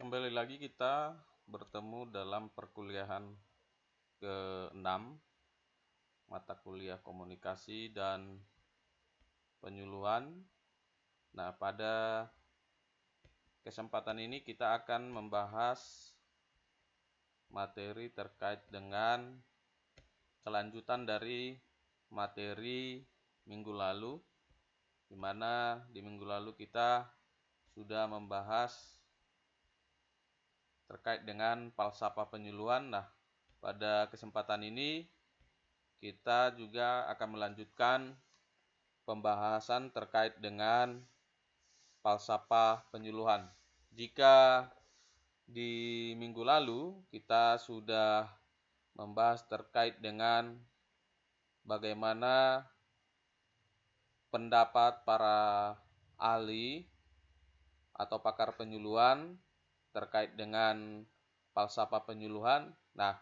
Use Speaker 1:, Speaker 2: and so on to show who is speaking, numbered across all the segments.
Speaker 1: Kembali lagi kita bertemu dalam perkuliahan ke-6 mata kuliah komunikasi dan penyuluhan. Nah, pada kesempatan ini kita akan membahas materi terkait dengan kelanjutan dari materi minggu lalu, di mana di minggu lalu kita sudah membahas terkait dengan falsafah penyuluhan. Nah, pada kesempatan ini kita juga akan melanjutkan pembahasan terkait dengan falsafah penyuluhan. Jika di minggu lalu kita sudah membahas terkait dengan bagaimana pendapat para ahli atau pakar penyuluhan terkait dengan falsafah penyuluhan. Nah,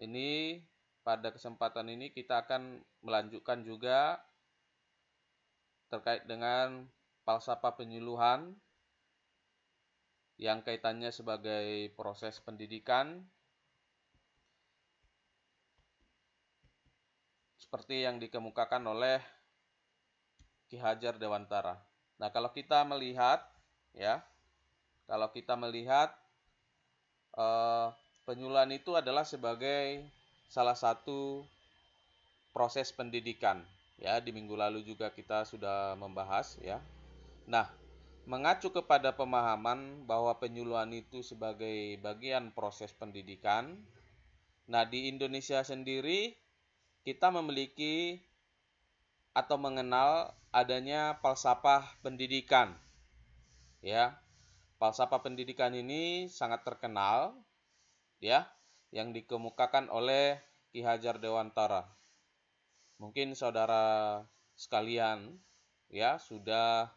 Speaker 1: ini pada kesempatan ini kita akan melanjutkan juga terkait dengan falsafah penyuluhan yang kaitannya sebagai proses pendidikan seperti yang dikemukakan oleh Ki Hajar Dewantara. Nah, kalau kita melihat penyuluhan itu adalah sebagai salah satu proses pendidikan. Ya, di minggu lalu juga kita sudah membahas ya. Nah, mengacu kepada pemahaman bahwa penyuluhan itu sebagai bagian proses pendidikan. Nah, di Indonesia sendiri kita memiliki atau mengenal adanya falsafah pendidikan. Ya. Falsafah pendidikan ini sangat terkenal ya, yang dikemukakan oleh Ki Hajar Dewantara. Mungkin saudara sekalian ya sudah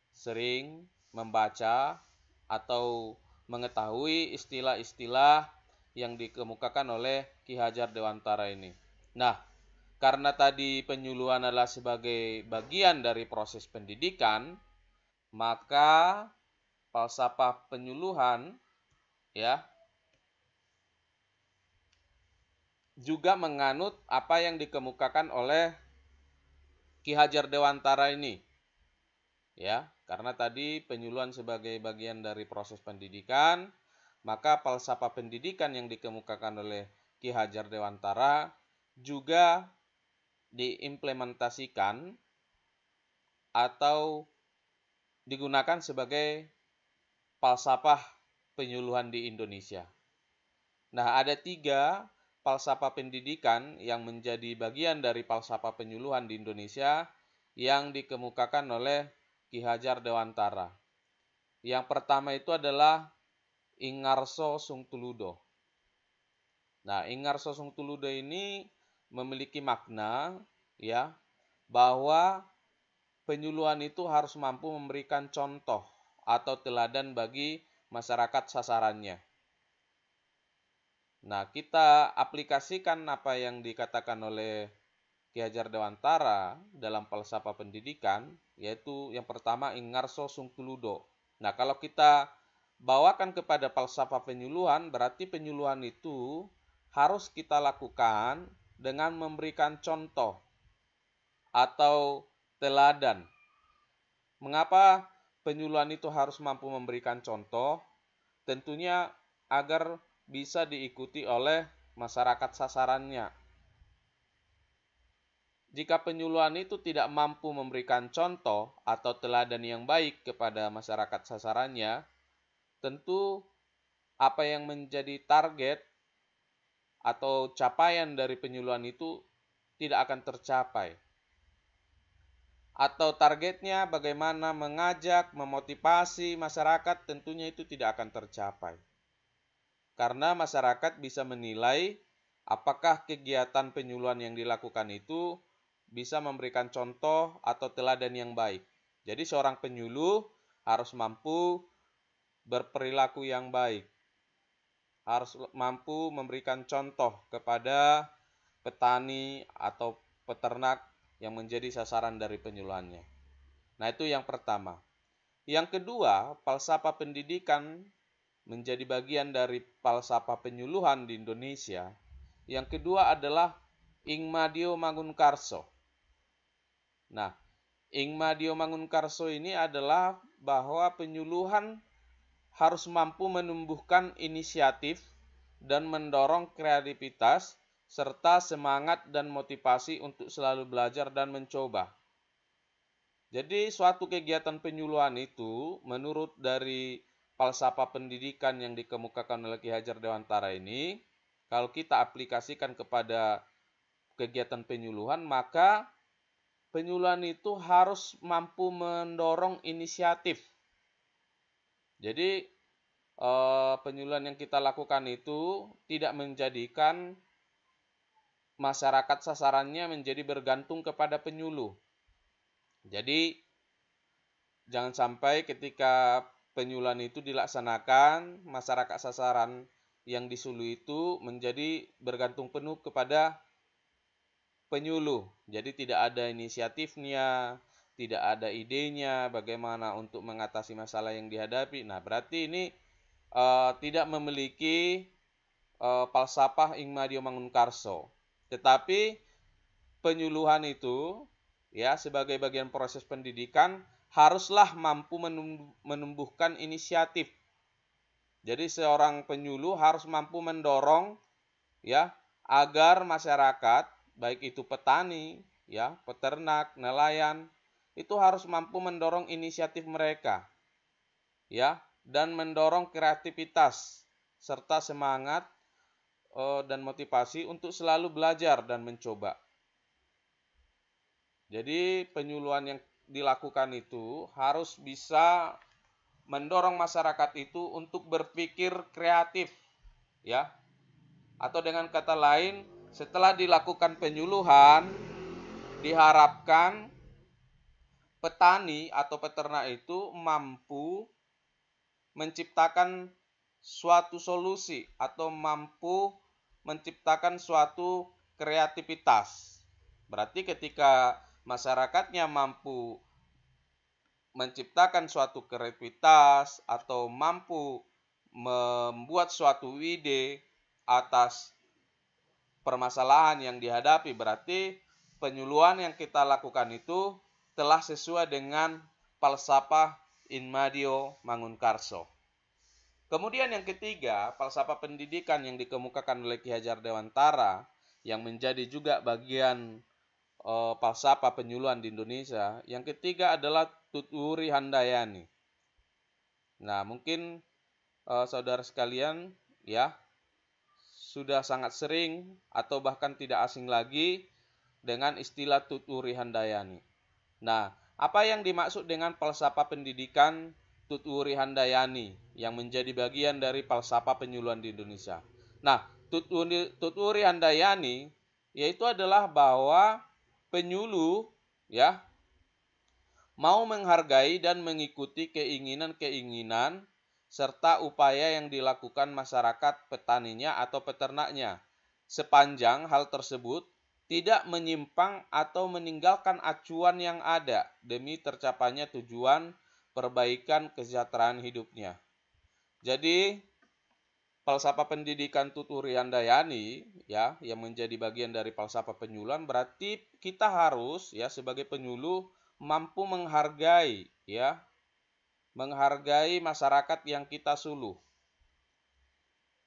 Speaker 1: sering membaca atau mengetahui istilah-istilah yang dikemukakan oleh Ki Hajar Dewantara ini. Nah, karena tadi penyuluhan adalah sebagai bagian dari proses pendidikan, maka falsafah penyuluhan ya juga menganut apa yang dikemukakan oleh Ki Hajar Dewantara ini. Ya, karena tadi penyuluhan sebagai bagian dari proses pendidikan, maka falsafah pendidikan yang dikemukakan oleh Ki Hajar Dewantara juga diimplementasikan atau digunakan sebagai falsafah penyuluhan di Indonesia. Nah, ada 3 falsafah pendidikan yang menjadi bagian dari falsafah penyuluhan di Indonesia yang dikemukakan oleh Ki Hajar Dewantara. Yang pertama itu adalah Ingarso Sungtuludo. Nah, Ingarso Sungtuludo ini memiliki makna ya bahwa penyuluhan itu harus mampu memberikan contoh atau teladan bagi masyarakat sasarannya. Nah, kita aplikasikan apa yang dikatakan oleh Ki Hajar Dewantara dalam falsafah pendidikan, yaitu yang pertama Ingarso Sungtuludo. Nah, kalau kita bawakan kepada falsafah penyuluhan, berarti penyuluhan itu harus kita lakukan dengan memberikan contoh atau teladan. Mengapa penyuluhan itu harus mampu memberikan contoh? Tentunya agar bisa diikuti oleh masyarakat sasarannya. Jika penyuluhan itu tidak mampu memberikan contoh atau teladan yang baik kepada masyarakat sasarannya, tentu apa yang menjadi target atau capaian dari penyuluhan itu tidak akan tercapai. Atau targetnya bagaimana mengajak, memotivasi masyarakat, tentunya itu tidak akan tercapai. Karena masyarakat bisa menilai apakah kegiatan penyuluhan yang dilakukan itu bisa memberikan contoh atau teladan yang baik. Jadi seorang penyuluh harus mampu berperilaku yang baik. Harus mampu memberikan contoh kepada petani atau peternak yang menjadi sasaran dari penyuluhannya. Nah, itu yang pertama. Yang kedua, falsafah pendidikan menjadi bagian dari falsafah penyuluhan di Indonesia. Yang kedua adalah Ing Madio Mangunkarso. Nah, Ing Madio Mangunkarso ini adalah bahwa penyuluhan harus mampu menumbuhkan inisiatif dan mendorong kreativitas serta semangat dan motivasi untuk selalu belajar dan mencoba. Jadi suatu kegiatan penyuluhan itu menurut dari falsafah pendidikan yang dikemukakan oleh Ki Hajar Dewantara ini, kalau kita aplikasikan kepada kegiatan penyuluhan, maka penyuluhan itu harus mampu mendorong inisiatif. Jadi penyuluhan yang kita lakukan itu tidak menjadikan masyarakat sasarannya menjadi bergantung kepada penyuluh. Jadi jangan sampai ketika penyuluhan itu dilaksanakan, masyarakat sasaran yang disuluh itu menjadi bergantung penuh kepada penyuluh. Jadi tidak ada inisiatifnya, tidak ada idenya bagaimana untuk mengatasi masalah yang dihadapi. Nah, berarti ini tidak memiliki falsafah Ing Madio Mangunkarso. Tetapi penyuluhan itu ya sebagai bagian proses pendidikan haruslah mampu menumbuhkan inisiatif. Jadi seorang penyuluh harus mampu mendorong ya agar masyarakat baik itu petani, ya, peternak, nelayan itu harus mampu mendorong inisiatif mereka. Ya, dan mendorong kreativitas serta semangat dan motivasi untuk selalu belajar dan mencoba. Jadi penyuluhan yang dilakukan itu harus bisa mendorong masyarakat itu untuk berpikir kreatif, ya. Atau dengan kata lain, setelah dilakukan penyuluhan, diharapkan petani atau peternak itu mampu menciptakan suatu solusi atau mampu menciptakan suatu kreativitas. Berarti ketika masyarakatnya mampu menciptakan suatu kreativitas atau mampu membuat suatu ide atas permasalahan yang dihadapi, berarti penyuluhan yang kita lakukan itu telah sesuai dengan falsafah Ing Madio Mangunkarso. Kemudian yang ketiga, falsafah pendidikan yang dikemukakan oleh Ki Hajar Dewantara yang menjadi juga bagian falsafah penyuluhan di Indonesia. Yang ketiga adalah Tutwuri Handayani. Nah, mungkin saudara sekalian ya sudah sangat sering atau bahkan tidak asing lagi dengan istilah Tutwuri Handayani. Nah, apa yang dimaksud dengan falsafah pendidikan Tutwuri Handayani yang menjadi bagian dari falsafah penyuluhan di Indonesia? Nah, Tutwuri Handayani yaitu adalah bahwa penyuluh ya mau menghargai dan mengikuti keinginan-keinginan serta upaya yang dilakukan masyarakat petaninya atau peternaknya sepanjang hal tersebut tidak menyimpang atau meninggalkan acuan yang ada demi tercapainya tujuan perbaikan kesejahteraan hidupnya. Jadi falsafah pendidikan Tutwuri Handayani ya yang menjadi bagian dari falsafah penyuluhan berarti kita harus ya sebagai penyuluh mampu menghargai ya menghargai masyarakat yang kita suluh.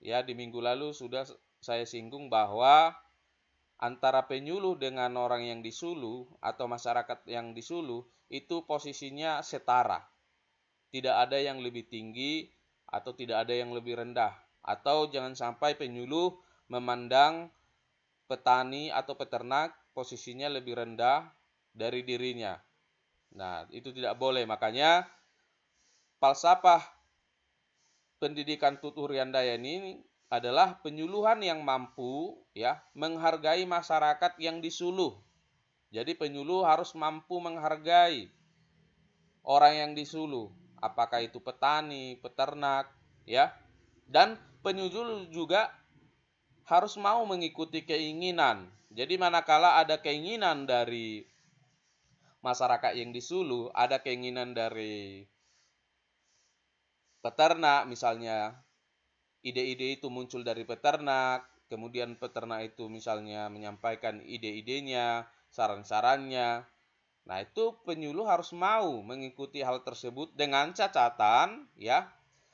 Speaker 1: Ya di minggu lalu sudah saya singgung bahwa antara penyuluh dengan orang yang disuluh atau masyarakat yang disuluh itu posisinya setara. Tidak ada yang lebih tinggi atau tidak ada yang lebih rendah. Atau jangan sampai penyuluh memandang petani atau peternak posisinya lebih rendah dari dirinya. Nah, itu tidak boleh. Makanya falsafah pendidikan Tutwuri Handayani ini adalah penyuluhan yang mampu ya menghargai masyarakat yang disuluh. Jadi penyuluh harus mampu menghargai orang yang disuluh, apakah itu petani, peternak, ya. Dan penyuluh juga harus mau mengikuti keinginan. Jadi manakala ada keinginan dari masyarakat yang disuluh, ada keinginan dari peternak misalnya ide-ide itu muncul dari peternak, kemudian peternak itu misalnya menyampaikan ide-idenya, saran-sarannya. Nah, itu penyuluh harus mau mengikuti hal tersebut dengan catatan, ya,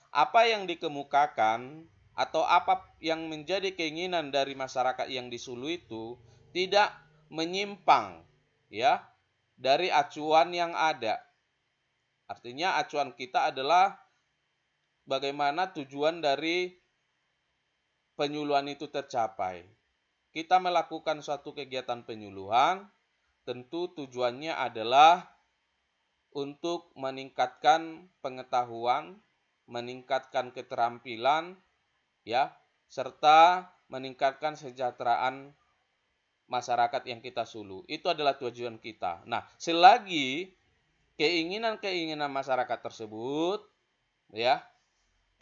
Speaker 1: apa yang dikemukakan atau apa yang menjadi keinginan dari masyarakat yang disuluh itu tidak menyimpang, ya, dari acuan yang ada. Artinya acuan kita adalah bagaimana tujuan dari penyuluhan itu tercapai. Kita melakukan suatu kegiatan penyuluhan, tentu tujuannya adalah untuk meningkatkan pengetahuan, meningkatkan keterampilan, ya, serta meningkatkan kesejahteraan masyarakat yang kita suluh. Itu adalah tujuan kita. Nah, selagi keinginan-keinginan masyarakat tersebut, ya,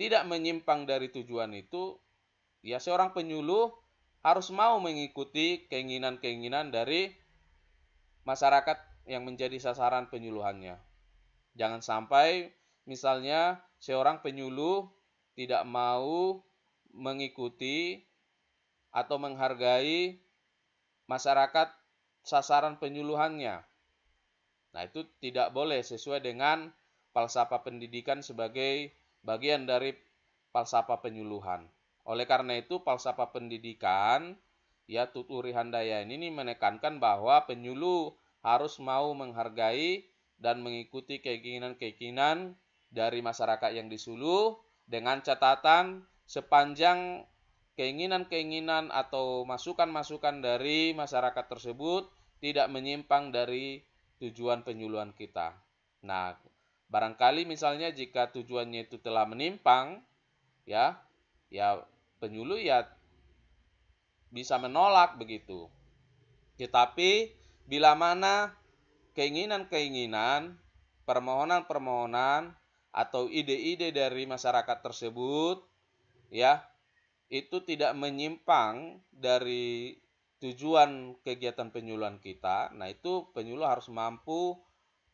Speaker 1: tidak menyimpang dari tujuan itu, ya, seorang penyuluh harus mau mengikuti keinginan-keinginan dari masyarakat yang menjadi sasaran penyuluhannya. Jangan sampai misalnya seorang penyuluh tidak mau mengikuti atau menghargai masyarakat sasaran penyuluhannya. Nah, itu tidak boleh sesuai dengan falsafah pendidikan sebagai bagian dari falsafah penyuluhan. Oleh karena itu, falsafah pendidikan, ya, Tuturi Handayani ini menekankan bahwa penyuluh harus mau menghargai dan mengikuti keinginan-keinginan dari masyarakat yang disuluh dengan catatan sepanjang keinginan-keinginan atau masukan-masukan dari masyarakat tersebut tidak menyimpang dari tujuan penyuluhan kita. Nah, barangkali misalnya jika tujuannya itu telah menyimpang, ya penyuluh ya bisa menolak begitu. Tetapi bila mana keinginan-keinginan, permohonan-permohonan atau ide-ide dari masyarakat tersebut, ya, itu tidak menyimpang dari tujuan kegiatan penyuluhan kita, nah itu penyuluh harus mampu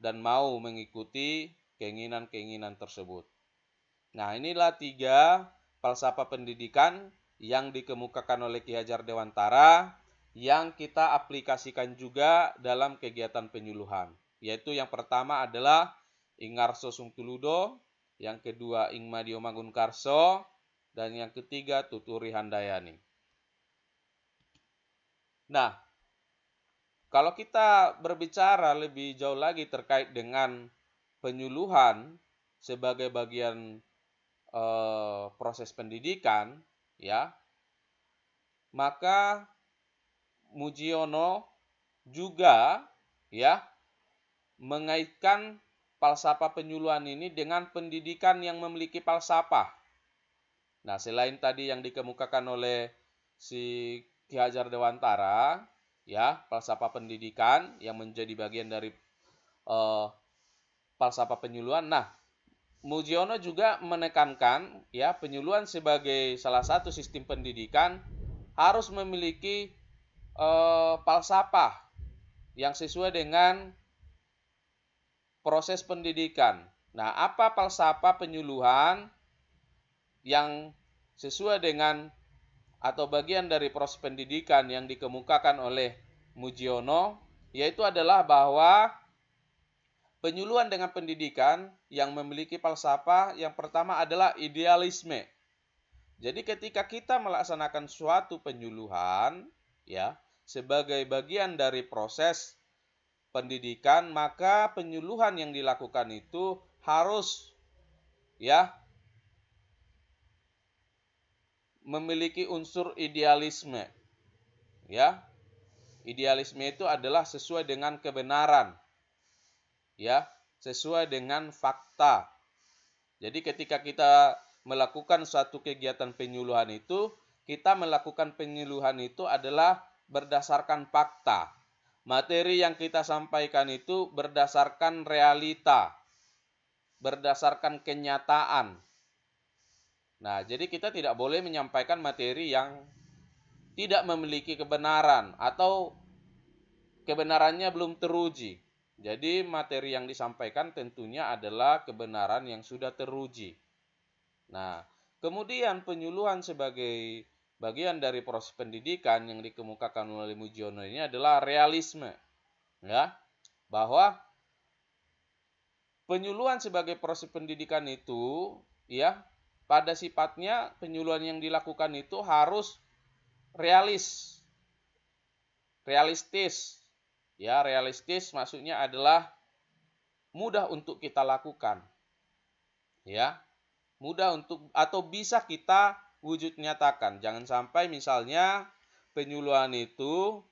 Speaker 1: dan mau mengikuti keinginan-keinginan tersebut. Nah, inilah 3 falsafah pendidikan yang dikemukakan oleh Ki Hajar Dewantara yang kita aplikasikan juga dalam kegiatan penyuluhan. Yaitu yang pertama adalah Ing Ngarso Sungtuludo, yang kedua Ing Madio Mangunkarso, dan yang ketiga Tuturi Handayani. Nah, kalau kita berbicara lebih jauh lagi terkait dengan penyuluhan sebagai bagian proses pendidikan, ya, maka Mujiono juga, ya, mengaitkan falsafah penyuluhan ini dengan pendidikan yang memiliki falsafah. Nah, selain tadi yang dikemukakan oleh si Ki Hajar Dewantara, ya, falsafah pendidikan yang menjadi bagian dari falsafah penyuluhan. Nah, Mujiono juga menekankan, ya, penyuluhan sebagai salah satu sistem pendidikan harus memiliki falsafah yang sesuai dengan proses pendidikan. Nah, apa falsafah penyuluhan yang sesuai dengan atau bagian dari proses pendidikan yang dikemukakan oleh Mujiono, yaitu adalah bahwa penyuluhan dengan pendidikan yang memiliki falsafah yang pertama adalah idealisme. Jadi ketika kita melaksanakan suatu penyuluhan, ya, sebagai bagian dari proses pendidikan, maka penyuluhan yang dilakukan itu harus, ya, memiliki unsur idealisme. Ya. Idealisme itu adalah sesuai dengan kebenaran. Ya, sesuai dengan fakta. Jadi ketika kita melakukan suatu kegiatan penyuluhan itu, kita melakukan penyuluhan itu adalah berdasarkan fakta. Materi yang kita sampaikan itu berdasarkan realita, berdasarkan kenyataan. Nah, jadi kita tidak boleh menyampaikan materi yang tidak memiliki kebenaran atau kebenarannya belum teruji. Jadi materi yang disampaikan tentunya adalah kebenaran yang sudah teruji. Nah, Kemudian penyuluhan sebagai bagian dari proses pendidikan yang dikemukakan oleh Mujiono ini adalah realisme, ya, bahwa penyuluhan sebagai proses pendidikan itu, ya, pada sifatnya penyuluhan yang dilakukan itu harus realistis. Ya, realistis maksudnya adalah mudah untuk kita lakukan. Ya, mudah untuk atau bisa kita wujud nyatakan. Jangan sampai misalnya penyuluhan itu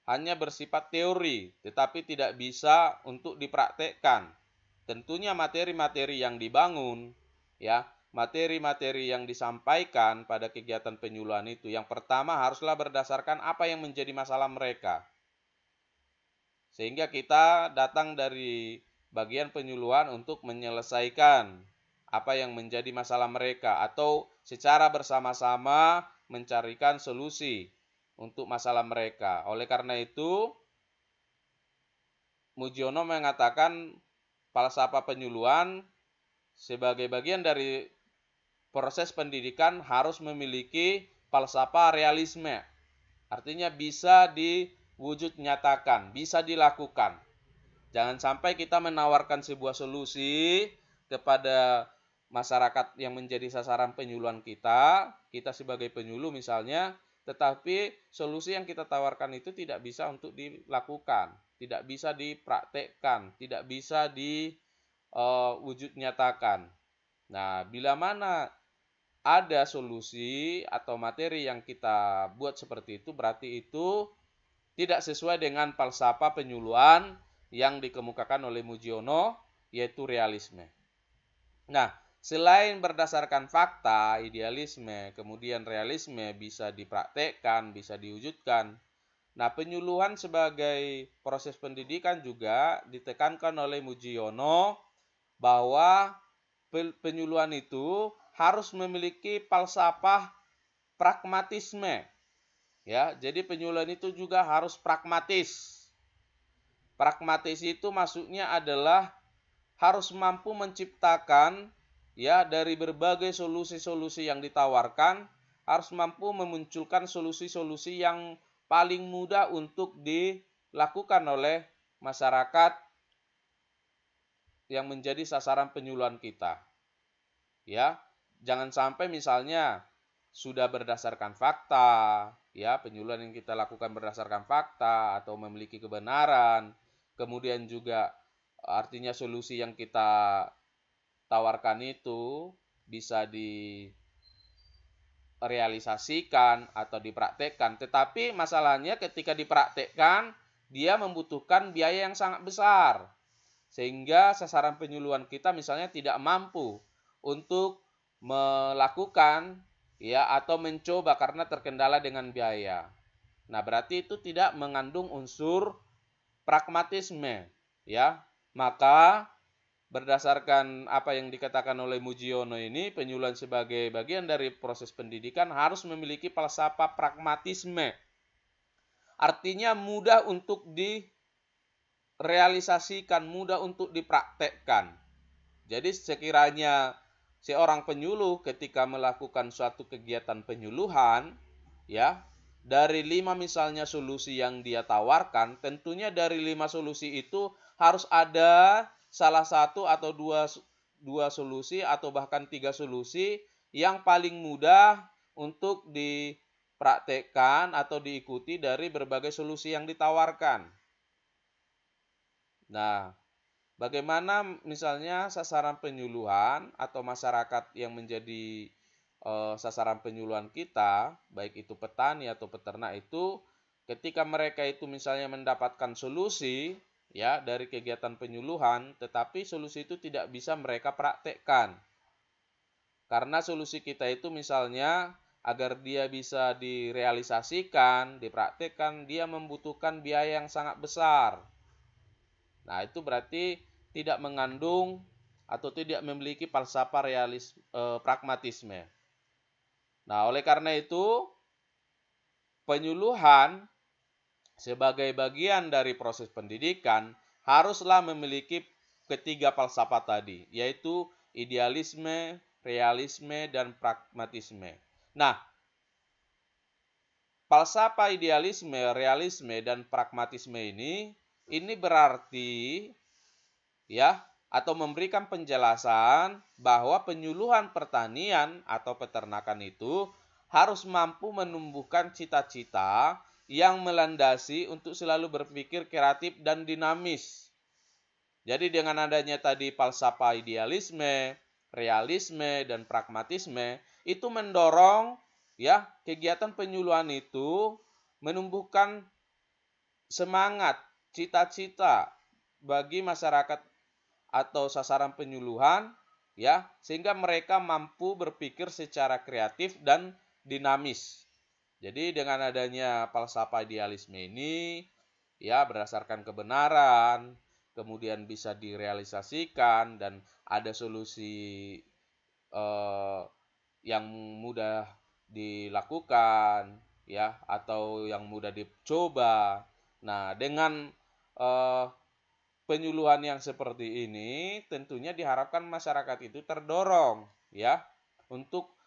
Speaker 1: hanya bersifat teori, tetapi tidak bisa untuk dipraktekkan. Tentunya materi-materi yang dibangun, ya, materi-materi yang disampaikan pada kegiatan penyuluhan itu, yang pertama haruslah berdasarkan apa yang menjadi masalah mereka. Sehingga kita datang dari bagian penyuluhan untuk menyelesaikan apa yang menjadi masalah mereka, atau secara bersama-sama mencarikan solusi untuk masalah mereka. Oleh karena itu, Mujiono mengatakan falsafah penyuluhan sebagai bagian dari proses pendidikan harus memiliki falsafah realisme. Artinya bisa diwujud nyatakan, bisa dilakukan. Jangan sampai kita menawarkan sebuah solusi kepada masyarakat yang menjadi sasaran penyuluhan kita sebagai penyuluh misalnya, tetapi solusi yang kita tawarkan itu tidak bisa untuk dilakukan, tidak bisa dipraktekkan, tidak bisa diwujud nyatakan. Nah, bila mana ada solusi atau materi yang kita buat seperti itu, berarti itu tidak sesuai dengan falsafah penyuluhan yang dikemukakan oleh Mujiono, yaitu realisme. Nah, selain berdasarkan fakta, idealisme, kemudian realisme bisa dipraktekkan, bisa diwujudkan. Nah, penyuluhan sebagai proses pendidikan juga ditekankan oleh Mujiono bahwa penyuluhan itu harus memiliki falsafah pragmatisme. Ya, jadi penyuluhan itu juga harus pragmatis. Pragmatis itu maksudnya adalah harus mampu menciptakan, ya, dari berbagai solusi-solusi yang ditawarkan, harus mampu memunculkan solusi-solusi yang paling mudah untuk dilakukan oleh masyarakat yang menjadi sasaran penyuluhan kita. Ya, jangan sampai misalnya sudah berdasarkan fakta, ya, penyuluhan yang kita lakukan berdasarkan fakta atau memiliki kebenaran, kemudian juga artinya solusi yang kita tawarkan itu bisa direalisasikan atau dipraktekkan. Tetapi masalahnya ketika dipraktekkan, dia membutuhkan biaya yang sangat besar. Sehingga sasaran penyuluhan kita misalnya tidak mampu untuk melakukan, ya, atau mencoba karena terkendala dengan biaya. Nah, berarti itu tidak mengandung unsur pragmatisme, ya. Maka berdasarkan apa yang dikatakan oleh Mujiono ini, penyuluhan sebagai bagian dari proses pendidikan harus memiliki falsafah pragmatisme. Artinya mudah untuk direalisasikan, mudah untuk dipraktekkan. Jadi sekiranya seorang penyuluh ketika melakukan suatu kegiatan penyuluhan, ya, dari 5 misalnya solusi yang dia tawarkan, tentunya dari 5 solusi itu harus ada salah satu atau dua solusi atau bahkan 3 solusi yang paling mudah untuk dipraktekkan atau diikuti dari berbagai solusi yang ditawarkan. Nah, bagaimana misalnya sasaran penyuluhan atau masyarakat yang menjadi sasaran penyuluhan kita, baik itu petani atau peternak itu, ketika mereka itu misalnya mendapatkan solusi, ya, dari kegiatan penyuluhan, tetapi solusi itu tidak bisa mereka praktekkan. Karena solusi kita itu misalnya agar dia bisa direalisasikan, dipraktekkan, dia membutuhkan biaya yang sangat besar. Nah, itu berarti tidak mengandung atau tidak memiliki falsafah pragmatisme. Nah, oleh karena itu, penyuluhan sebagai bagian dari proses pendidikan haruslah memiliki ketiga falsafah tadi, yaitu idealisme, realisme, dan pragmatisme. Nah, falsafah idealisme, realisme, dan pragmatisme ini berarti ya atau memberikan penjelasan bahwa penyuluhan pertanian atau peternakan itu harus mampu menumbuhkan cita-cita yang melandasi untuk selalu berpikir kreatif dan dinamis. Jadi dengan adanya tadi falsafah idealisme, realisme, dan pragmatisme itu mendorong ya kegiatan penyuluhan itu menumbuhkan semangat, cita-cita bagi masyarakat atau sasaran penyuluhan ya sehingga mereka mampu berpikir secara kreatif dan dinamis. Jadi dengan adanya falsafah idealisme ini ya berdasarkan kebenaran, kemudian bisa direalisasikan dan ada solusi yang mudah dilakukan ya atau yang mudah dicoba. Nah, dengan penyuluhan yang seperti ini tentunya diharapkan masyarakat itu terdorong ya untuk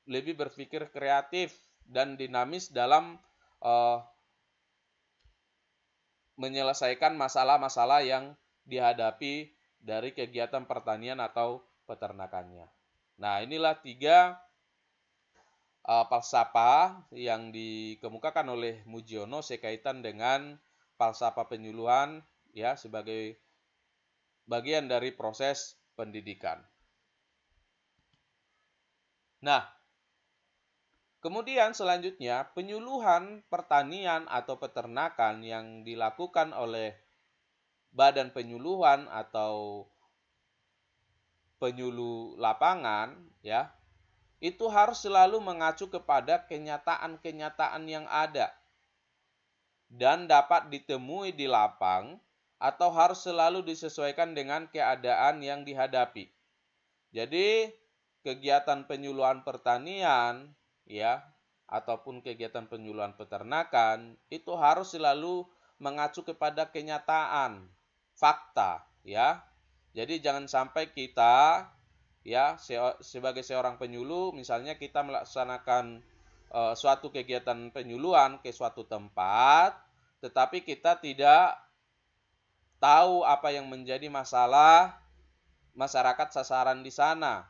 Speaker 1: lebih berpikir kreatif dan dinamis dalam menyelesaikan masalah-masalah yang dihadapi dari kegiatan pertanian atau peternakannya. Nah, inilah 3 falsafah yang dikemukakan oleh Mujiono sekaitan dengan falsafah penyuluhan ya sebagai bagian dari proses pendidikan. Nah, kemudian selanjutnya penyuluhan pertanian atau peternakan yang dilakukan oleh badan penyuluhan atau penyuluh lapangan ya itu harus selalu mengacu kepada kenyataan-kenyataan yang ada dan dapat ditemui di lapang atau harus selalu disesuaikan dengan keadaan yang dihadapi. Jadi kegiatan penyuluhan pertanian ya ataupun kegiatan penyuluhan peternakan itu harus selalu mengacu kepada kenyataan, fakta ya. Jadi jangan sampai kita ya sebagai seorang penyuluh misalnya kita melaksanakan suatu kegiatan penyuluhan ke suatu tempat tetapi kita tidak tahu apa yang menjadi masalah masyarakat sasaran di sana.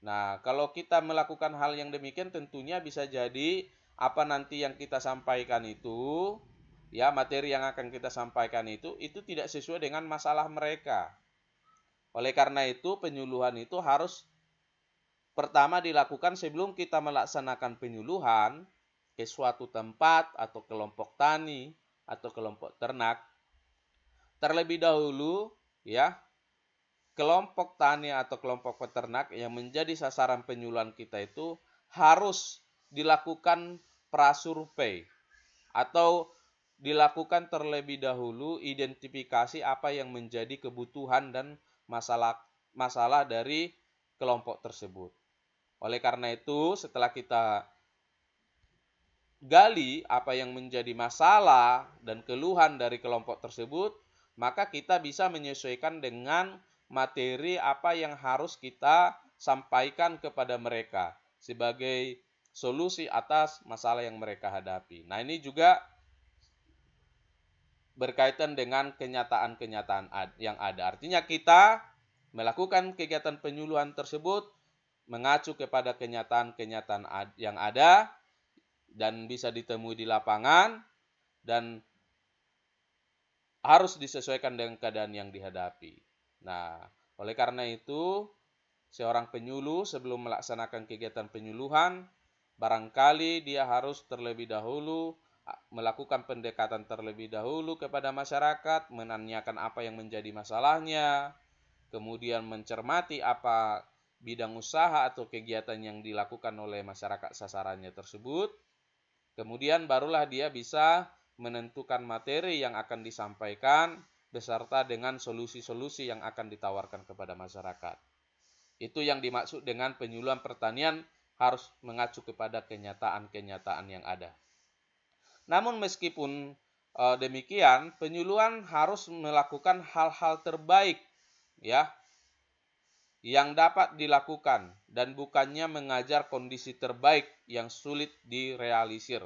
Speaker 1: Nah, kalau kita melakukan hal yang demikian tentunya bisa jadi apa nanti yang kita sampaikan itu, ya materi yang akan kita sampaikan itu tidak sesuai dengan masalah mereka. Oleh karena itu, penyuluhan itu harus pertama dilakukan sebelum kita melaksanakan penyuluhan ke suatu tempat atau kelompok tani atau kelompok ternak. Terlebih dahulu, ya, kelompok tani atau kelompok peternak yang menjadi sasaran penyuluhan kita itu harus dilakukan prasurvei atau dilakukan terlebih dahulu identifikasi apa yang menjadi kebutuhan dan masalah dari kelompok tersebut. Oleh karena itu, setelah kita gali apa yang menjadi masalah dan keluhan dari kelompok tersebut, maka kita bisa menyesuaikan dengan materi apa yang harus kita sampaikan kepada mereka sebagai solusi atas masalah yang mereka hadapi. Nah, ini juga berkaitan dengan kenyataan-kenyataan yang ada. Artinya kita melakukan kegiatan penyuluhan tersebut mengacu kepada kenyataan-kenyataan yang ada dan bisa ditemui di lapangan dan harus disesuaikan dengan keadaan yang dihadapi. Nah, oleh karena itu, seorang penyuluh sebelum melaksanakan kegiatan penyuluhan, barangkali dia harus terlebih dahulu melakukan pendekatan terlebih dahulu kepada masyarakat, menanyakan apa yang menjadi masalahnya, kemudian mencermati apa bidang usaha atau kegiatan yang dilakukan oleh masyarakat sasarannya tersebut, kemudian barulah dia bisa menentukan materi yang akan disampaikan beserta dengan solusi-solusi yang akan ditawarkan kepada masyarakat. Itu yang dimaksud dengan penyuluhan pertanian harus mengacu kepada kenyataan-kenyataan yang ada. Namun meskipun demikian, penyuluhan harus melakukan hal-hal terbaik ya yang dapat dilakukan dan bukannya mengajar kondisi terbaik yang sulit direalisir.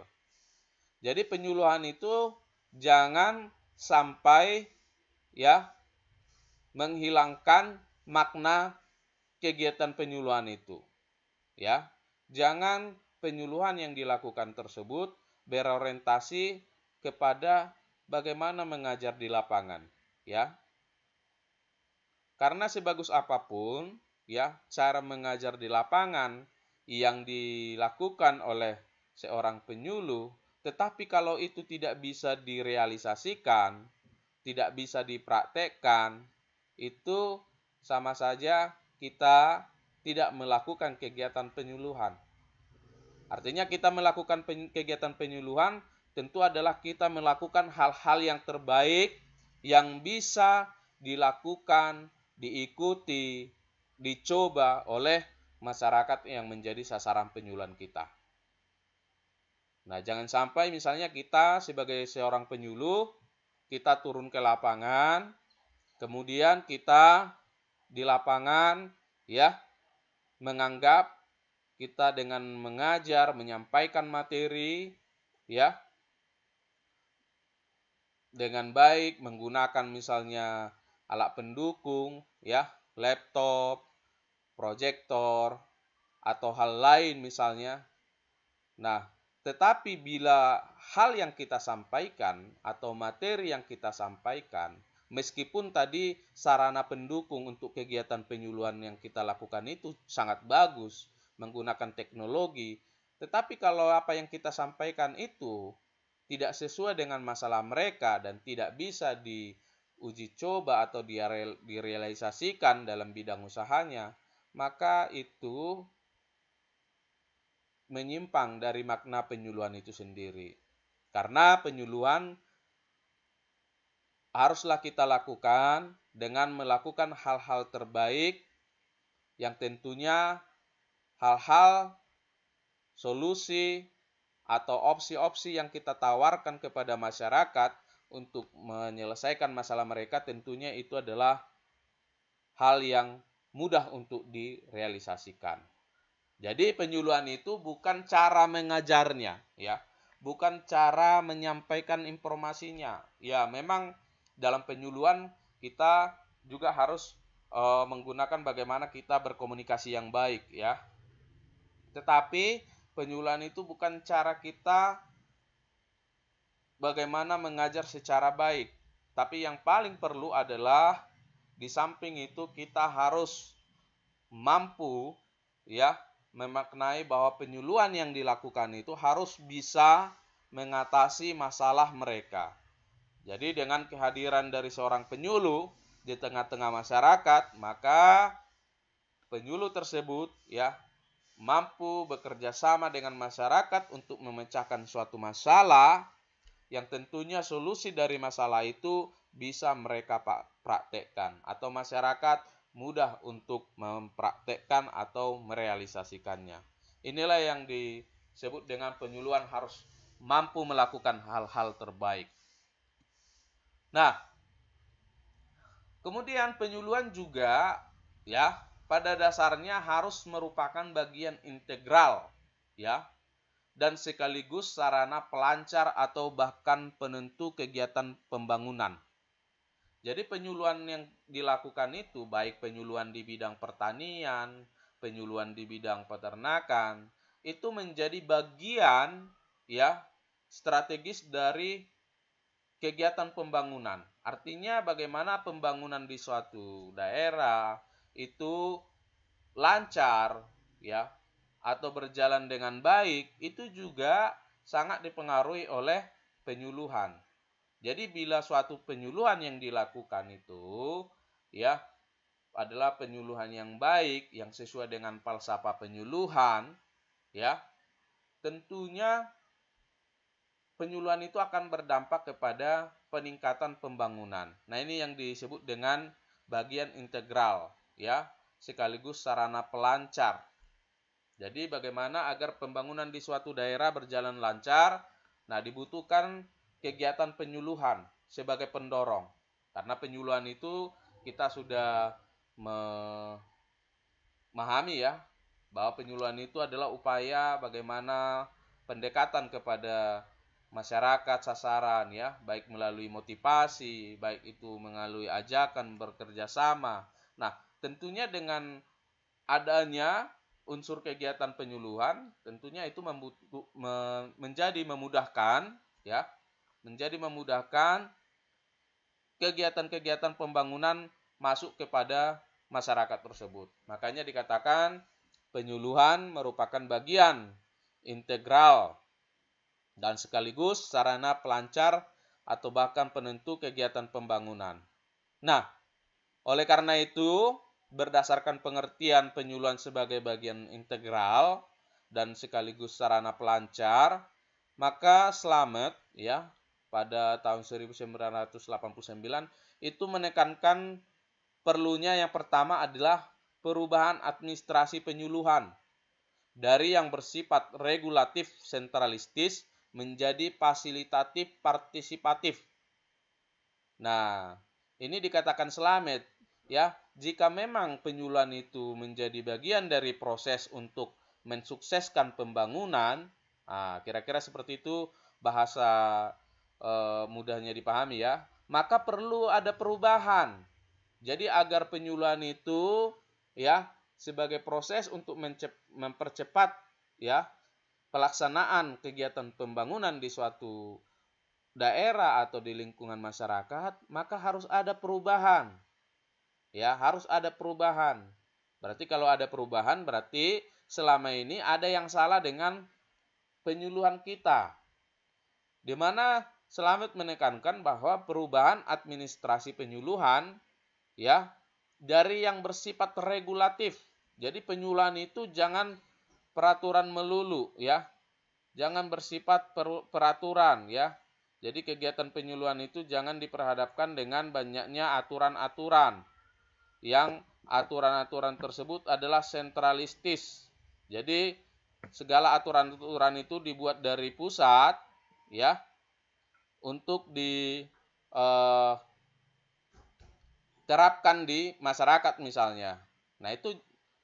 Speaker 1: Jadi penyuluhan itu jangan sampai ya menghilangkan makna kegiatan penyuluhan itu. Ya, jangan penyuluhan yang dilakukan tersebut berorientasi kepada bagaimana mengajar di lapangan, ya. Karena sebagus apapun ya cara mengajar di lapangan yang dilakukan oleh seorang penyuluh, tetapi kalau itu tidak bisa direalisasikan, tidak bisa dipraktekkan, itu sama saja kita tidak melakukan kegiatan penyuluhan. Artinya kita melakukan kegiatan penyuluhan tentu adalah kita melakukan hal-hal yang terbaik yang bisa dilakukan, diikuti, dicoba oleh masyarakat yang menjadi sasaran penyuluhan kita. Nah, jangan sampai misalnya kita sebagai seorang penyuluh, kita turun ke lapangan, kemudian kita di lapangan ya menganggap kita dengan mengajar, menyampaikan materi ya dengan baik, menggunakan misalnya alat pendukung ya, laptop, proyektor atau hal lain misalnya. Nah, tetapi bila hal yang kita sampaikan atau materi yang kita sampaikan, meskipun tadi sarana pendukung untuk kegiatan penyuluhan yang kita lakukan itu sangat bagus, menggunakan teknologi, tetapi kalau apa yang kita sampaikan itu tidak sesuai dengan masalah mereka dan tidak bisa diuji coba atau direalisasikan dalam bidang usahanya, maka itu menyimpang dari makna penyuluhan itu sendiri. Karena penyuluhan haruslah kita lakukan dengan melakukan hal-hal terbaik yang tentunya hal-hal, solusi, atau opsi-opsi yang kita tawarkan kepada masyarakat untuk menyelesaikan masalah mereka tentunya itu adalah hal yang mudah untuk direalisasikan. Jadi penyuluhan itu bukan cara mengajarnya, ya, bukan cara menyampaikan informasinya. Ya, memang dalam penyuluhan kita juga harus menggunakan bagaimana kita berkomunikasi yang baik, ya. Tetapi penyuluhan itu bukan cara kita bagaimana mengajar secara baik. Tapi yang paling perlu adalah di samping itu kita harus mampu ya memaknai bahwa penyuluhan yang dilakukan itu harus bisa mengatasi masalah mereka. Jadi dengan kehadiran dari seorang penyuluh di tengah-tengah masyarakat, maka penyuluh tersebut ya mampu bekerja sama dengan masyarakat untuk memecahkan suatu masalah yang tentunya solusi dari masalah itu bisa mereka praktekkan atau masyarakat mudah untuk mempraktekkan atau merealisasikannya. Inilah yang disebut dengan penyuluhan harus mampu melakukan hal-hal terbaik. Nah, kemudian penyuluhan juga ya pada dasarnya harus merupakan bagian integral ya dan sekaligus sarana pelancar atau bahkan penentu kegiatan pembangunan. Jadi penyuluhan yang dilakukan itu baik penyuluhan di bidang pertanian, penyuluhan di bidang peternakan, itu menjadi bagian ya strategis dari kegiatan pembangunan. Artinya bagaimana pembangunan di suatu daerah itu lancar ya atau berjalan dengan baik itu juga sangat dipengaruhi oleh penyuluhan. Jadi bila suatu penyuluhan yang dilakukan itu ya adalah penyuluhan yang baik yang sesuai dengan falsafah penyuluhan ya, tentunya penyuluhan itu akan berdampak kepada peningkatan pembangunan. Nah, ini yang disebut dengan bagian integral ya, sekaligus sarana pelancar. Jadi bagaimana agar pembangunan di suatu daerah berjalan lancar? Nah, dibutuhkan kegiatan penyuluhan sebagai pendorong. Karena penyuluhan itu kita sudah memahami ya bahwa penyuluhan itu adalah upaya bagaimana pendekatan kepada masyarakat sasaran ya, baik melalui motivasi, baik itu melalui ajakan bekerja sama. Nah, tentunya dengan adanya unsur kegiatan penyuluhan, tentunya itu menjadi memudahkan ya, menjadi memudahkan kegiatan-kegiatan pembangunan masuk kepada masyarakat tersebut. Makanya dikatakan penyuluhan merupakan bagian integral dan sekaligus sarana pelancar atau bahkan penentu kegiatan pembangunan. Nah, oleh karena itu, berdasarkan pengertian penyuluhan sebagai bagian integral dan sekaligus sarana pelancar, maka Slamet ya pada tahun 1989 itu menekankan perlunya yang pertama adalah perubahan administrasi penyuluhan dari yang bersifat regulatif sentralistis menjadi fasilitatif partisipatif. Nah, ini dikatakan Slamet ya, jika memang penyuluhan itu menjadi bagian dari proses untuk mensukseskan pembangunan, kira-kira seperti itu bahasa mudahnya dipahami ya, maka perlu ada perubahan. Jadi agar penyuluhan itu ya sebagai proses untuk mempercepat ya pelaksanaan kegiatan pembangunan di suatu daerah atau di lingkungan masyarakat, maka harus ada perubahan. Ya, harus ada perubahan. Berarti kalau ada perubahan berarti selama ini ada yang salah dengan penyuluhan kita. Di mana Slamet menekankan bahwa perubahan administrasi penyuluhan ya dari yang bersifat regulatif. Jadi penyuluhan itu jangan peraturan melulu ya. Jangan bersifat peraturan ya. Jadi kegiatan penyuluhan itu jangan diperhadapkan dengan banyaknya aturan-aturan. Yang aturan-aturan tersebut adalah sentralistis. Jadi segala aturan-aturan itu dibuat dari pusat ya untuk diterapkan di masyarakat misalnya. Nah, itu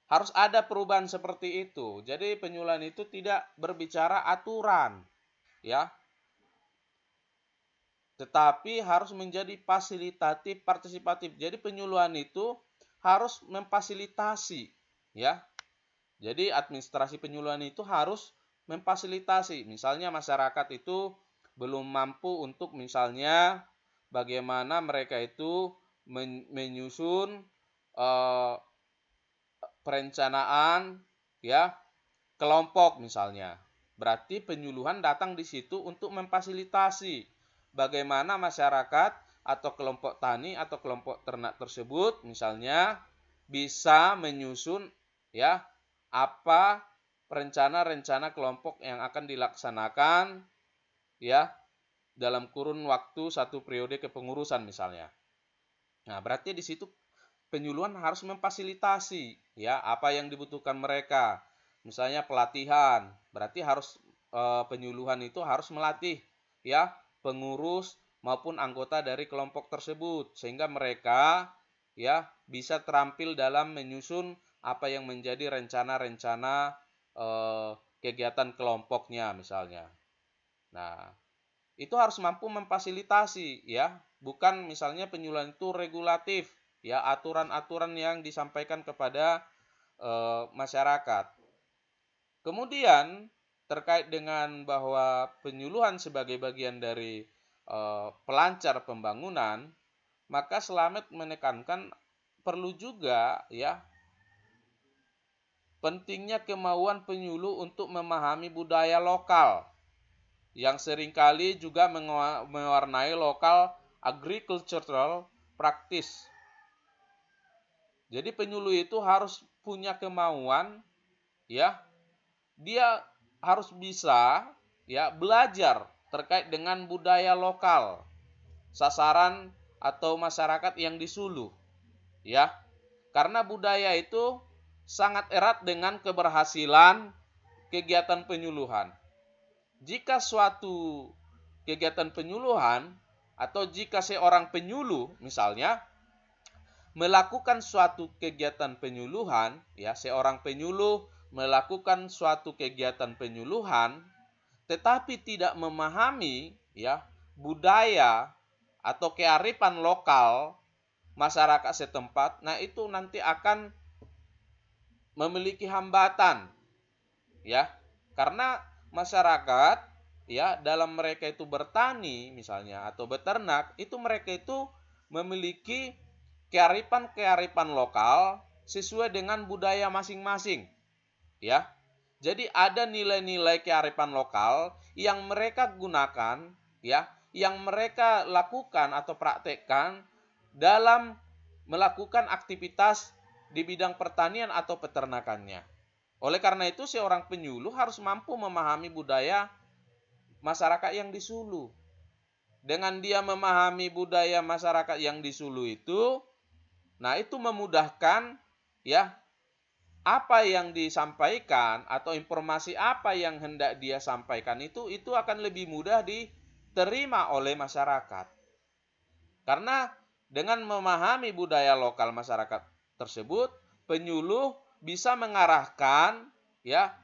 Speaker 1: harus ada perubahan seperti itu. Jadi penyuluhan itu tidak berbicara aturan ya. Tetapi harus menjadi fasilitatif partisipatif. Jadi penyuluhan itu harus memfasilitasi ya. Jadi administrasi penyuluhan itu harus memfasilitasi. Misalnya masyarakat itu belum mampu untuk misalnya bagaimana mereka itu menyusun perencanaan ya kelompok misalnya. Berarti penyuluhan datang di situ untuk memfasilitasi bagaimana masyarakat atau kelompok tani atau kelompok ternak tersebut misalnya bisa menyusun ya apa rencana-rencana kelompok yang akan dilaksanakan ya dalam kurun waktu satu periode kepengurusan misalnya. Nah, berarti di situ penyuluhan harus memfasilitasi ya apa yang dibutuhkan mereka. Misalnya pelatihan, berarti harus penyuluhan itu harus melatih ya pengurus maupun anggota dari kelompok tersebut sehingga mereka ya bisa terampil dalam menyusun apa yang menjadi rencana-rencana kegiatan kelompoknya misalnya. Nah, itu harus mampu memfasilitasi ya, bukan misalnya penyuluhan itu regulatif ya, aturan-aturan yang disampaikan kepada masyarakat. Kemudian terkait dengan bahwa penyuluhan sebagai bagian dari pelancar pembangunan, maka Slamet menekankan perlu juga ya pentingnya kemauan penyuluh untuk memahami budaya lokal yang seringkali juga mewarnai lokal agricultural practice. Jadi penyuluh itu harus punya kemauan ya, dia harus bisa ya belajar terkait dengan budaya lokal sasaran atau masyarakat yang disuluh ya. Karena budaya itu sangat erat dengan keberhasilan kegiatan penyuluhan. Jika suatu kegiatan penyuluhan atau jika seorang penyuluh misalnya melakukan suatu kegiatan penyuluhan, ya, seorang penyuluh melakukan suatu kegiatan penyuluhan tetapi tidak memahami, ya, budaya atau kearifan lokal masyarakat setempat, nah itu nanti akan memiliki hambatan, ya. Karena masyarakat, ya, dalam mereka itu bertani misalnya atau beternak, itu mereka itu memiliki kearifan-kearifan lokal sesuai dengan budaya masing-masing, ya. Jadi ada nilai-nilai kearifan lokal yang mereka gunakan, ya, yang mereka lakukan atau praktekkan dalam melakukan aktivitas di bidang pertanian atau peternakannya. Oleh karena itu, seorang penyuluh harus mampu memahami budaya masyarakat yang disuluh. Dengan dia memahami budaya masyarakat yang disuluh itu, nah itu memudahkan, ya, apa yang disampaikan atau informasi apa yang hendak dia sampaikan itu akan lebih mudah diterima oleh masyarakat. Karena dengan memahami budaya lokal masyarakat tersebut, penyuluh bisa mengarahkan, ya,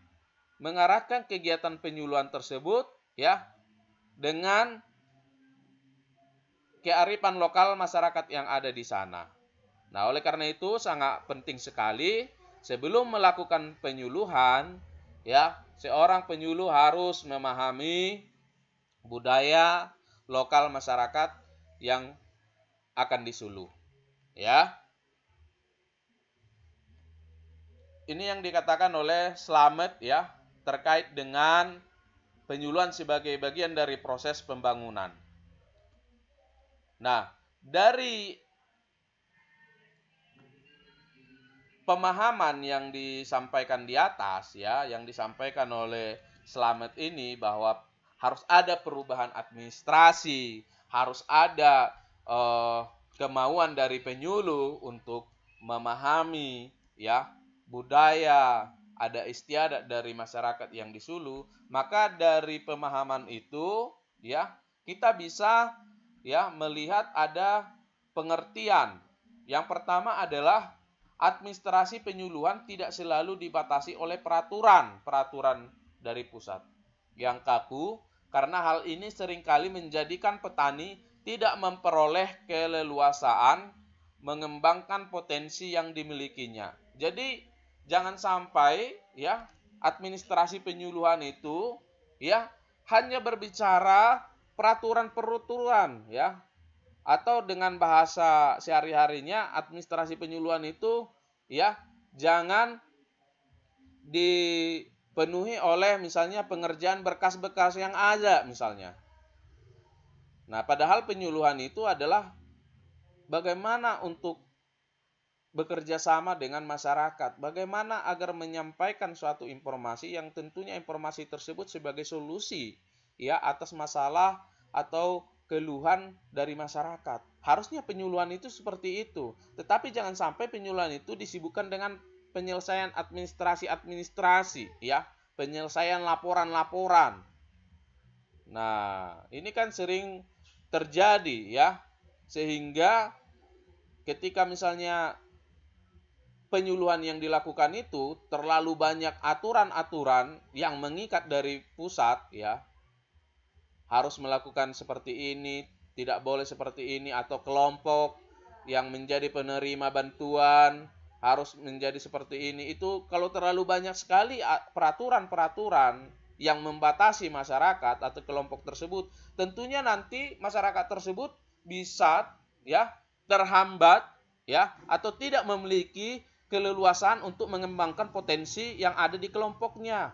Speaker 1: mengarahkan kegiatan penyuluhan tersebut, ya, dengan kearifan lokal masyarakat yang ada di sana. Nah, oleh karena itu sangat penting sekali sebelum melakukan penyuluhan, ya, seorang penyuluh harus memahami budaya lokal masyarakat yang akan disuluh, ya. Ini yang dikatakan oleh Slamet, ya, terkait dengan penyuluhan sebagai bagian dari proses pembangunan. Nah, dari pemahaman yang disampaikan di atas, ya, yang disampaikan oleh Slamet ini bahwa harus ada perubahan administrasi, harus ada kemauan dari penyuluh untuk memahami, ya, budaya, ada istiadat dari masyarakat yang disuluh, maka dari pemahaman itu, ya, kita bisa, ya, melihat ada pengertian. Yang pertama adalah administrasi penyuluhan tidak selalu dibatasi oleh peraturan dari pusat yang kaku, karena hal ini seringkali menjadikan petani tidak memperoleh keleluasaan mengembangkan potensi yang dimilikinya. Jadi jangan sampai, ya, administrasi penyuluhan itu, ya, hanya berbicara peraturan, ya, atau dengan bahasa sehari-harinya administrasi penyuluhan itu, ya, jangan dipenuhi oleh misalnya pengerjaan berkas-berkas yang ada misalnya. Nah, padahal penyuluhan itu adalah bagaimana untuk bekerja sama dengan masyarakat, bagaimana agar menyampaikan suatu informasi yang tentunya informasi tersebut sebagai solusi, ya, atas masalah atau keluhan dari masyarakat. Harusnya penyuluhan itu seperti itu. Tetapi jangan sampai penyuluhan itu disibukkan dengan penyelesaian administrasi, ya, penyelesaian laporan-laporan. Nah, ini kan sering terjadi, ya, sehingga ketika misalnya penyuluhan yang dilakukan itu terlalu banyak aturan-aturan yang mengikat dari pusat, ya, harus melakukan seperti ini, tidak boleh seperti ini, atau kelompok yang menjadi penerima bantuan harus menjadi seperti ini. Itu kalau terlalu banyak sekali peraturan-peraturan yang membatasi masyarakat atau kelompok tersebut, tentunya nanti masyarakat tersebut bisa, ya, terhambat, ya, atau tidak memiliki keleluasaan untuk mengembangkan potensi yang ada di kelompoknya.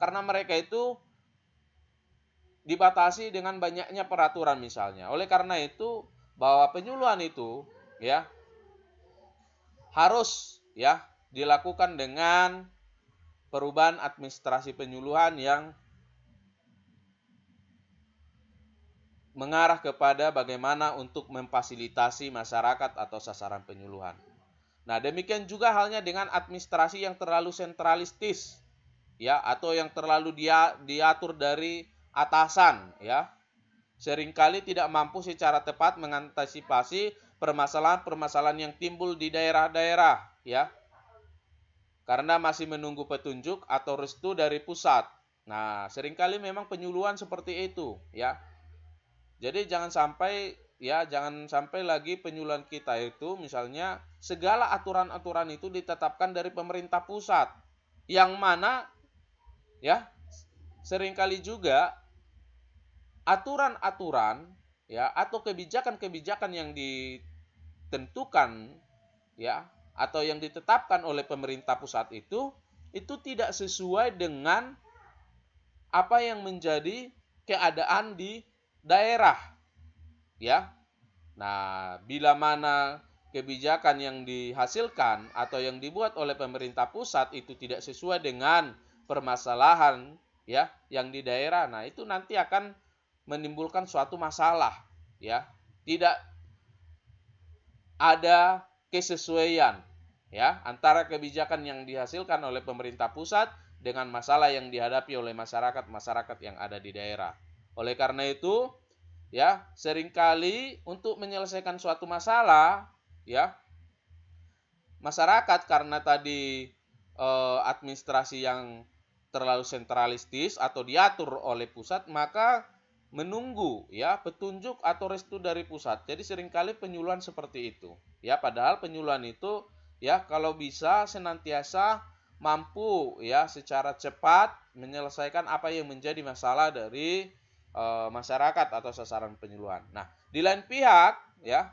Speaker 1: Karena mereka itu dibatasi dengan banyaknya peraturan misalnya. Oleh karena itu, bahwa penyuluhan itu, ya, harus, ya, dilakukan dengan perubahan administrasi penyuluhan yang mengarah kepada bagaimana untuk memfasilitasi masyarakat atau sasaran penyuluhan. Nah, demikian juga halnya dengan administrasi yang terlalu sentralistis, ya, atau yang terlalu diatur dari atasan, ya. Seringkali tidak mampu secara tepat mengantisipasi permasalahan-permasalahan yang timbul di daerah-daerah, ya. Karena masih menunggu petunjuk atau restu dari pusat. Nah, seringkali memang penyuluhan seperti itu, ya. Jadi jangan sampai lagi penyuluhan kita itu misalnya segala aturan-aturan itu ditetapkan dari pemerintah pusat. Yang mana ya seringkali juga aturan-aturan ya atau kebijakan-kebijakan yang ditentukan ya atau yang ditetapkan oleh pemerintah pusat itu tidak sesuai dengan apa yang menjadi keadaan di daerah ya. Nah, bila mana kebijakan yang dihasilkan atau yang dibuat oleh pemerintah pusat itu tidak sesuai dengan permasalahan ya yang di daerah, nah itu nanti akan menimbulkan suatu masalah ya. Tidak ada kesesuaian ya antara kebijakan yang dihasilkan oleh pemerintah pusat dengan masalah yang dihadapi oleh masyarakat yang ada di daerah. Oleh karena itu, ya, seringkali untuk menyelesaikan suatu masalah, ya, masyarakat karena tadi administrasi yang terlalu sentralistis atau diatur oleh pusat, maka menunggu ya petunjuk atau restu dari pusat. Jadi seringkali penyuluhan seperti itu. Ya, padahal penyuluhan itu ya kalau bisa senantiasa mampu ya secara cepat menyelesaikan apa yang menjadi masalah dari masyarakat atau sasaran penyuluhan. Nah, di lain pihak ya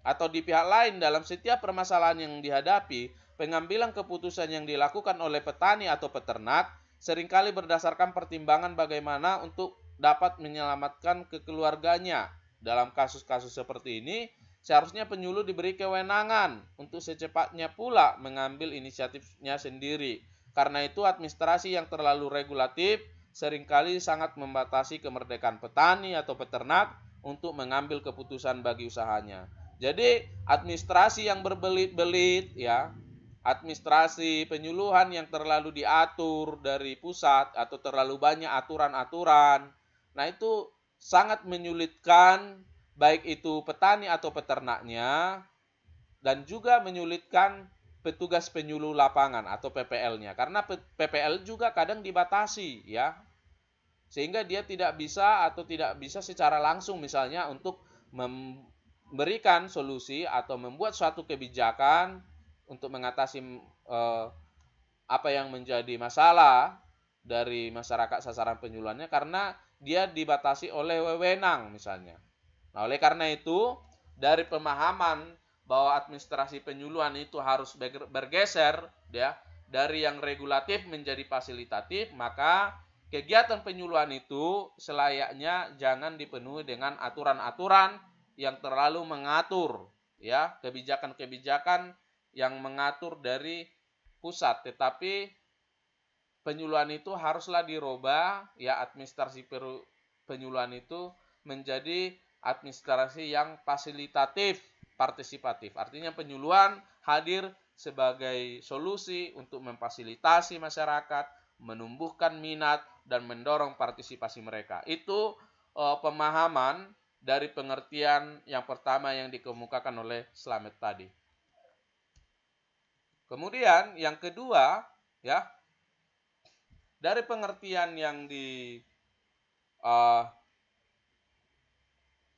Speaker 1: atau di pihak lain dalam setiap permasalahan yang dihadapi, pengambilan keputusan yang dilakukan oleh petani atau peternak seringkali berdasarkan pertimbangan bagaimana untuk dapat menyelamatkan keluarganya. Dalam kasus-kasus seperti ini, seharusnya penyuluh diberi kewenangan untuk secepatnya pula mengambil inisiatifnya sendiri. Karena itu administrasi yang terlalu regulatif seringkali sangat membatasi kemerdekaan petani atau peternak untuk mengambil keputusan bagi usahanya. Jadi administrasi yang berbelit-belit ya, administrasi penyuluhan yang terlalu diatur dari pusat atau terlalu banyak aturan-aturan, nah itu sangat menyulitkan baik itu petani atau peternaknya dan juga menyulitkan petugas penyuluh lapangan atau PPL-nya karena PPL juga kadang dibatasi ya sehingga dia tidak bisa secara langsung misalnya untuk memberikan solusi atau membuat suatu kebijakan untuk mengatasi apa yang menjadi masalah dari masyarakat sasaran penyuluhannya karena dia dibatasi oleh wewenang misalnya. Nah, oleh karena itu dari pemahaman bahwa administrasi penyuluhan itu harus bergeser ya dari yang regulatif menjadi fasilitatif, maka kegiatan penyuluhan itu selayaknya jangan dipenuhi dengan aturan-aturan yang terlalu mengatur ya kebijakan-kebijakan yang mengatur dari pusat, tetapi penyuluhan itu haruslah dirubah ya administrasi penyuluhan itu menjadi administrasi yang fasilitatif, partisipatif. Artinya penyuluhan hadir sebagai solusi untuk memfasilitasi masyarakat, menumbuhkan minat dan mendorong partisipasi mereka. Itu pemahaman dari pengertian yang pertama yang dikemukakan oleh Slamet tadi. Kemudian yang kedua, ya, dari pengertian yang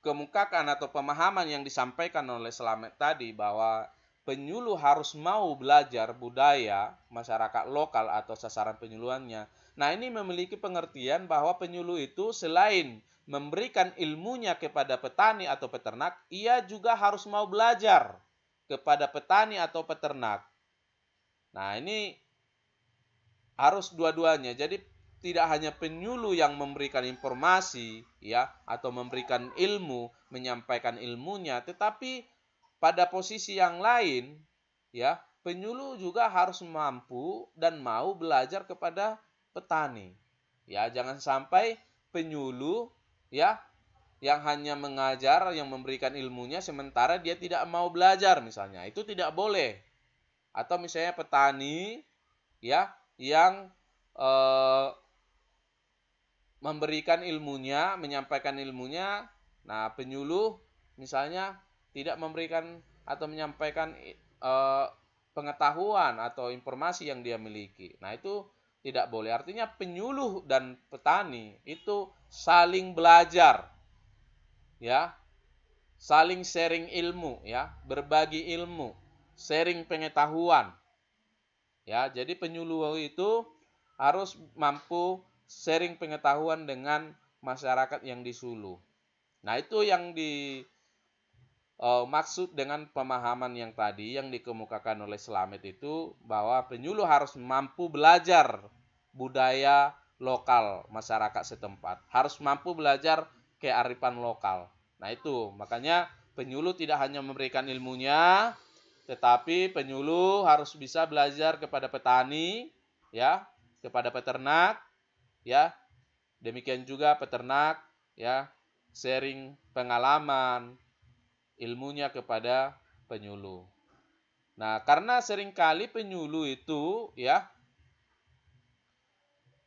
Speaker 1: dikemukakan atau pemahaman yang disampaikan oleh Slamet tadi bahwa penyuluh harus mau belajar budaya masyarakat lokal atau sasaran penyuluhannya. Nah, ini memiliki pengertian bahwa penyuluh itu selain memberikan ilmunya kepada petani atau peternak, ia juga harus mau belajar kepada petani atau peternak. Nah, ini harus dua-duanya. Jadi tidak hanya penyuluh yang memberikan informasi ya atau memberikan ilmu, menyampaikan ilmunya, tetapi pada posisi yang lain ya, penyuluh juga harus mampu dan mau belajar kepada petani. Ya, jangan sampai penyuluh ya yang hanya mengajar, yang memberikan ilmunya sementara dia tidak mau belajar misalnya. Itu tidak boleh. Atau misalnya petani ya yang memberikan ilmunya, menyampaikan ilmunya, nah penyuluh misalnya tidak memberikan atau menyampaikan pengetahuan atau informasi yang dia miliki. Nah, itu tidak boleh. Artinya penyuluh dan petani itu saling belajar, ya, saling sharing ilmu, ya, berbagi ilmu, sharing pengetahuan. Ya, jadi penyuluh itu harus mampu sharing pengetahuan dengan masyarakat yang disuluh. Nah, itu yang maksud dengan pemahaman yang tadi yang dikemukakan oleh Slamet itu, bahwa penyuluh harus mampu belajar budaya lokal masyarakat setempat, harus mampu belajar kearifan lokal. Nah, itu makanya penyuluh tidak hanya memberikan ilmunya, tetapi penyuluh harus bisa belajar kepada petani, ya, kepada peternak, ya. Demikian juga peternak, ya, sharing pengalaman, ilmunya kepada penyuluh. Nah, karena seringkali penyuluh itu, ya,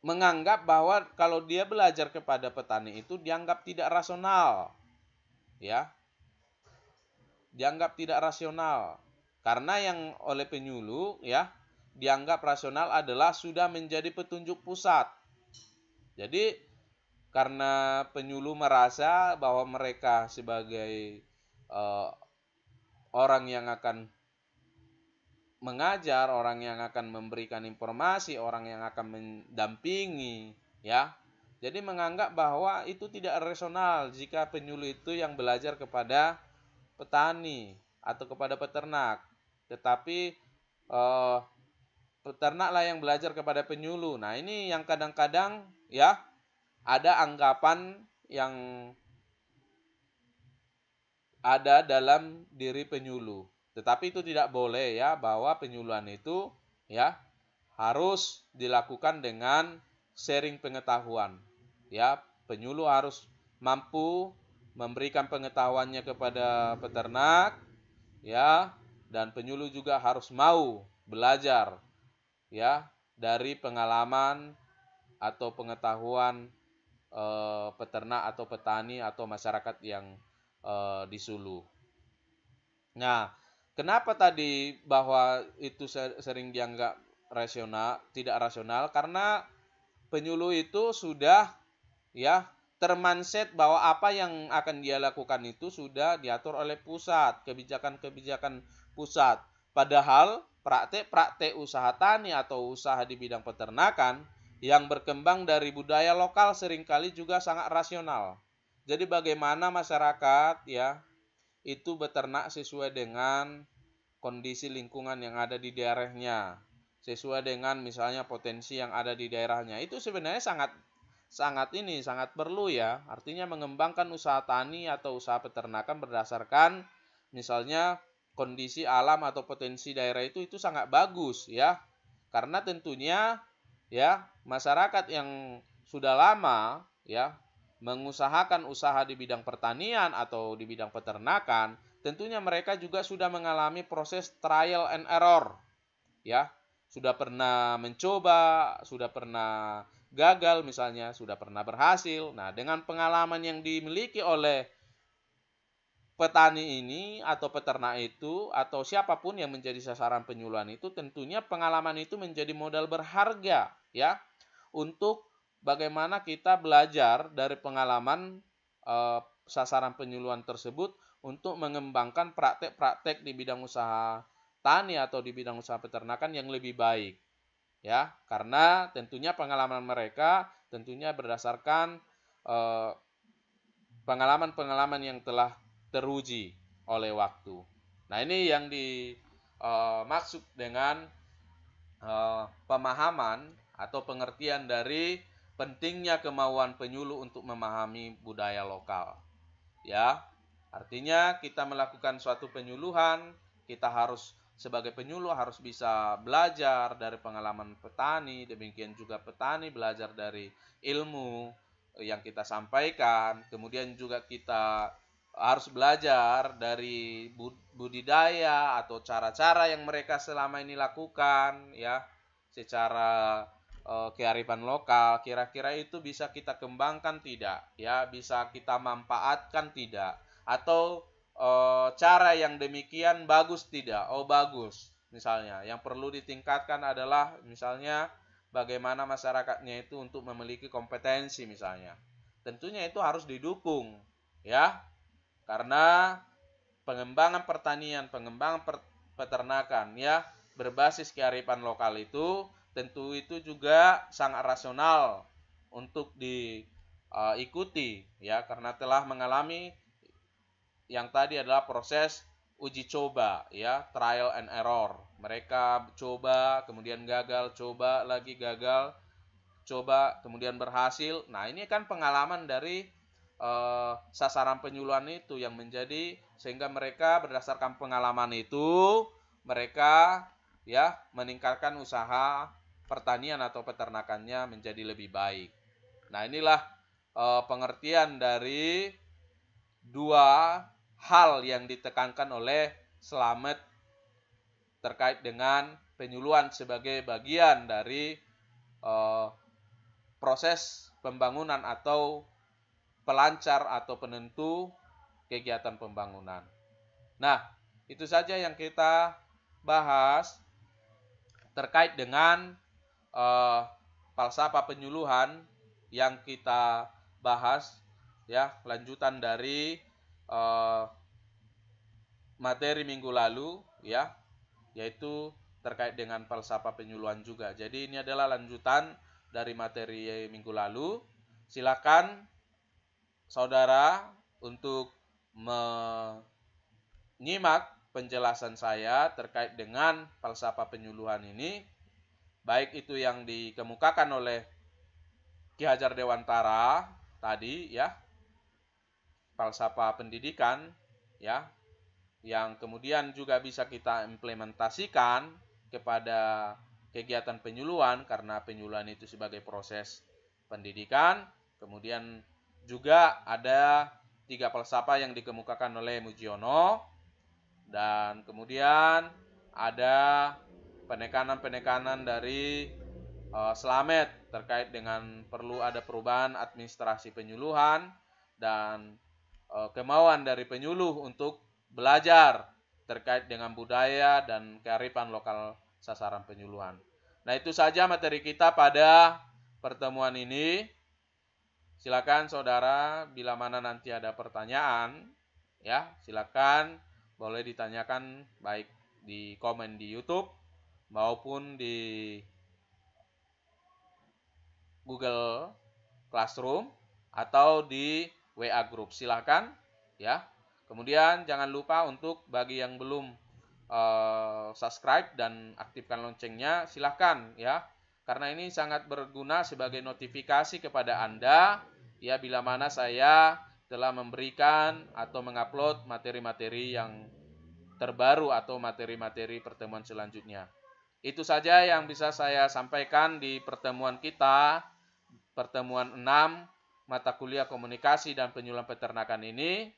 Speaker 1: menganggap bahwa kalau dia belajar kepada petani itu dianggap tidak rasional, ya. Dianggap tidak rasional. Karena yang oleh penyuluh, ya, dianggap rasional adalah sudah menjadi petunjuk pusat. Jadi karena penyuluh merasa bahwa mereka sebagai orang yang akan mengajar, orang yang akan memberikan informasi, orang yang akan mendampingi, ya. Jadi menganggap bahwa itu tidak rasional jika penyuluh itu yang belajar kepada petani atau kepada peternak. Tetapi peternaklah yang belajar kepada penyuluh. Nah, ini yang kadang-kadang, ya, ada anggapan yang ada dalam diri penyuluh. Tetapi itu tidak boleh, ya, bahwa penyuluhan itu, ya, harus dilakukan dengan sharing pengetahuan. Ya, penyuluh harus mampu memberikan pengetahuannya kepada peternak, ya, dan penyuluh juga harus mau belajar, ya, dari pengalaman atau pengetahuan peternak atau petani atau masyarakat yang disuluh. Nah, kenapa tadi bahwa itu sering dianggap rasional, tidak rasional? Karena penyuluh itu sudah, ya, termindset bahwa apa yang akan dia lakukan itu sudah diatur oleh pusat, kebijakan-kebijakan pusat. Padahal praktek-praktek usaha tani atau usaha di bidang peternakan yang berkembang dari budaya lokal seringkali juga sangat rasional. Jadi bagaimana masyarakat, ya, itu beternak sesuai dengan kondisi lingkungan yang ada di daerahnya, sesuai dengan misalnya potensi yang ada di daerahnya. Itu sebenarnya sangat perlu, ya. Artinya mengembangkan usaha tani atau usaha peternakan berdasarkan misalnya kondisi alam atau potensi daerah itu sangat bagus, ya. Karena tentunya, ya, masyarakat yang sudah lama, ya, mengusahakan usaha di bidang pertanian atau di bidang peternakan, tentunya mereka juga sudah mengalami proses trial and error, ya. Sudah pernah mencoba, sudah pernah gagal misalnya, sudah pernah berhasil. Nah, dengan pengalaman yang dimiliki oleh petani ini atau peternak itu atau siapapun yang menjadi sasaran penyuluhan itu, tentunya pengalaman itu menjadi modal berharga, ya, untuk bagaimana kita belajar dari pengalaman sasaran penyuluhan tersebut untuk mengembangkan praktek-praktek di bidang usaha tani atau di bidang usaha peternakan yang lebih baik, ya, karena tentunya pengalaman mereka tentunya berdasarkan pengalaman-pengalaman yang telah teruji oleh waktu. Nah, ini yang dimaksud dengan pemahaman atau pengertian dari pentingnya kemauan penyuluh untuk memahami budaya lokal. Ya, artinya kita melakukan suatu penyuluhan, kita harus sebagai penyuluh harus bisa belajar dari pengalaman petani, demikian juga petani belajar dari ilmu yang kita sampaikan, kemudian juga kita harus belajar dari budidaya atau cara-cara yang mereka selama ini lakukan, ya, secara kearifan lokal. Kira-kira itu bisa kita kembangkan tidak, ya, bisa kita manfaatkan tidak, atau cara yang demikian bagus tidak? Oh, bagus. Misalnya, yang perlu ditingkatkan adalah misalnya bagaimana masyarakatnya itu untuk memiliki kompetensi misalnya. Tentunya itu harus didukung, ya. Karena pengembangan pertanian, pengembangan peternakan ya berbasis kearifan lokal itu tentu itu juga sangat rasional untuk diikuti ya, karena telah mengalami yang tadi adalah proses uji coba ya, trial and error. Mereka coba, kemudian gagal, coba lagi gagal, coba kemudian berhasil. Nah, ini kan pengalaman dari sasaran penyuluhan itu yang menjadi sehingga mereka berdasarkan pengalaman itu mereka ya meningkatkan usaha pertanian atau peternakannya menjadi lebih baik. Nah, inilah pengertian dari dua hal yang ditekankan oleh Slamet terkait dengan penyuluhan sebagai bagian dari proses pembangunan atau pelancar atau penentu kegiatan pembangunan. Nah, itu saja yang kita bahas terkait dengan falsafah penyuluhan yang kita bahas ya, lanjutan dari materi minggu lalu ya, yaitu terkait dengan falsafah penyuluhan juga. Jadi ini adalah lanjutan dari materi minggu lalu. Silakan saudara untuk menyimak penjelasan saya terkait dengan falsafah penyuluhan ini, baik itu yang dikemukakan oleh Ki Hajar Dewantara tadi ya, falsafah pendidikan ya, yang kemudian juga bisa kita implementasikan kepada kegiatan penyuluhan karena penyuluhan itu sebagai proses pendidikan. Kemudian juga ada 3 falsafah yang dikemukakan oleh Mujiono, dan kemudian ada penekanan-penekanan dari Slamet terkait dengan perlu ada perubahan administrasi penyuluhan dan kemauan dari penyuluh untuk belajar terkait dengan budaya dan kearifan lokal sasaran penyuluhan. Nah, itu saja materi kita pada pertemuan ini. Silakan saudara, bila mana nanti ada pertanyaan, ya silakan boleh ditanyakan baik di komen di YouTube maupun di Google Classroom atau di WA Group. Silakan ya. Kemudian jangan lupa untuk bagi yang belum subscribe dan aktifkan loncengnya, silakan ya. Karena ini sangat berguna sebagai notifikasi kepada Anda ya bila mana saya telah memberikan atau mengupload materi-materi yang terbaru atau materi-materi pertemuan selanjutnya. Itu saja yang bisa saya sampaikan di pertemuan kita, pertemuan 6 mata kuliah komunikasi dan penyuluhan peternakan ini.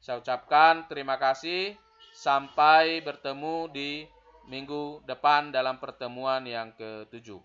Speaker 1: Saya ucapkan terima kasih, sampai bertemu di minggu depan dalam pertemuan yang ke-7.